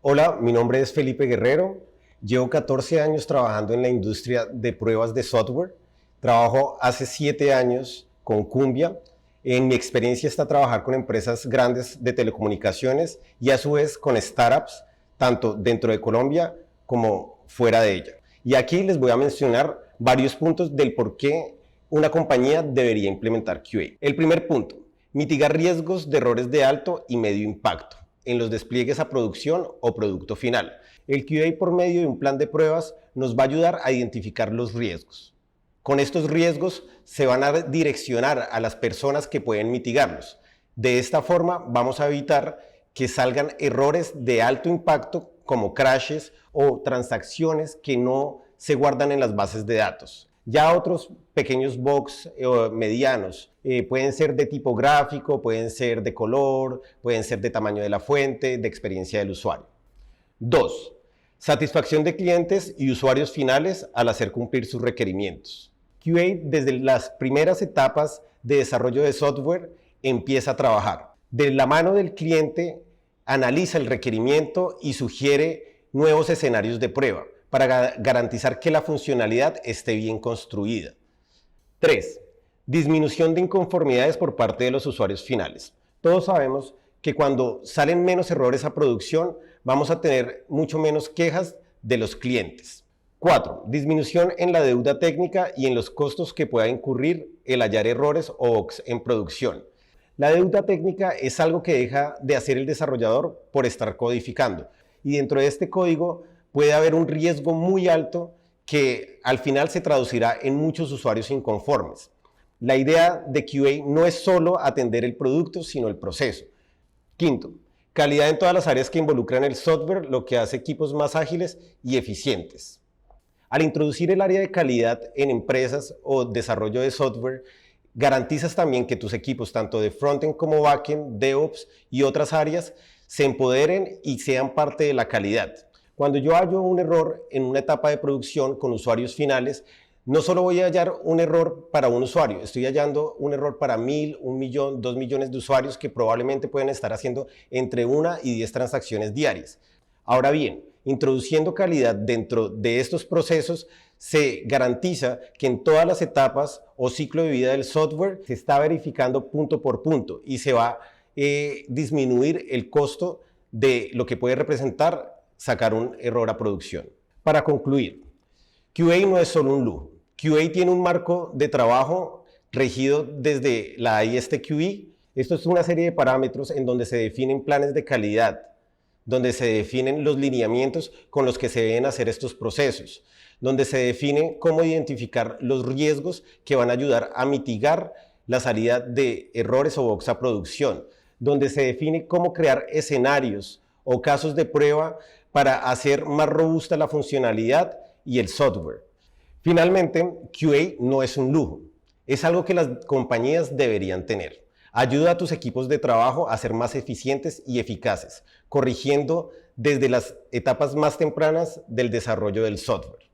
Hola, mi nombre es Felipe Guerrero. Llevo 14 años trabajando en la industria de pruebas de software. Trabajo hace 7 años con Cumbia. En mi experiencia está trabajar con empresas grandes de telecomunicaciones y a su vez con startups, tanto dentro de Colombia como fuera de ella. Y aquí les voy a mencionar varios puntos del por qué una compañía debería implementar QA. El primer punto, mitigar riesgos de errores de alto y medio impacto en los despliegues a producción o producto final. El QA por medio de un plan de pruebas nos va a ayudar a identificar los riesgos. Con estos riesgos se van a direccionar a las personas que pueden mitigarlos. De esta forma vamos a evitar que salgan errores de alto impacto como crashes o transacciones que no se guardan en las bases de datos. Ya otros pequeños bugs medianos pueden ser de tipo gráfico, pueden ser de color, pueden ser de tamaño de la fuente, de experiencia del usuario. 2. Satisfacción de clientes y usuarios finales al hacer cumplir sus requerimientos. QA desde las primeras etapas de desarrollo de software empieza a trabajar. De la mano del cliente analiza el requerimiento y sugiere nuevos escenarios de prueba para garantizar que la funcionalidad esté bien construida. 3. Disminución de inconformidades por parte de los usuarios finales. Todos sabemos que cuando salen menos errores a producción, vamos a tener mucho menos quejas de los clientes. 4. Disminución en la deuda técnica y en los costos que pueda incurrir el hallar errores o bugs en producción. La deuda técnica es algo que deja de hacer el desarrollador por estar codificando. Y dentro de este código puede haber un riesgo muy alto que al final se traducirá en muchos usuarios inconformes. La idea de QA no es solo atender el producto, sino el proceso. 5. Calidad en todas las áreas que involucran el software, lo que hace equipos más ágiles y eficientes. Al introducir el área de calidad en empresas o desarrollo de software, garantizas también que tus equipos, tanto de frontend como backend, DevOps y otras áreas, se empoderen y sean parte de la calidad. Cuando yo hallo un error en una etapa de producción con usuarios finales, no solo voy a hallar un error para un usuario, estoy hallando un error para 1000, 1 millón, 2 millones de usuarios que probablemente pueden estar haciendo entre 1 y 10 transacciones diarias. Ahora bien, introduciendo calidad dentro de estos procesos, se garantiza que en todas las etapas o ciclo de vida del software se está verificando punto por punto y se va a disminuir el costo de lo que puede representar sacar un error a producción. Para concluir, QA no es solo un lujo. QA tiene un marco de trabajo regido desde la ISTQB. Esto es una serie de parámetros en donde se definen planes de calidad, donde se definen los lineamientos con los que se deben hacer estos procesos, donde se define cómo identificar los riesgos que van a ayudar a mitigar la salida de errores o bugs a producción, donde se define cómo crear escenarios o casos de prueba para hacer más robusta la funcionalidad y el software. Finalmente, QA no es un lujo, es algo que las compañías deberían tener. Ayuda a tus equipos de trabajo a ser más eficientes y eficaces, corrigiendo desde las etapas más tempranas del desarrollo del software.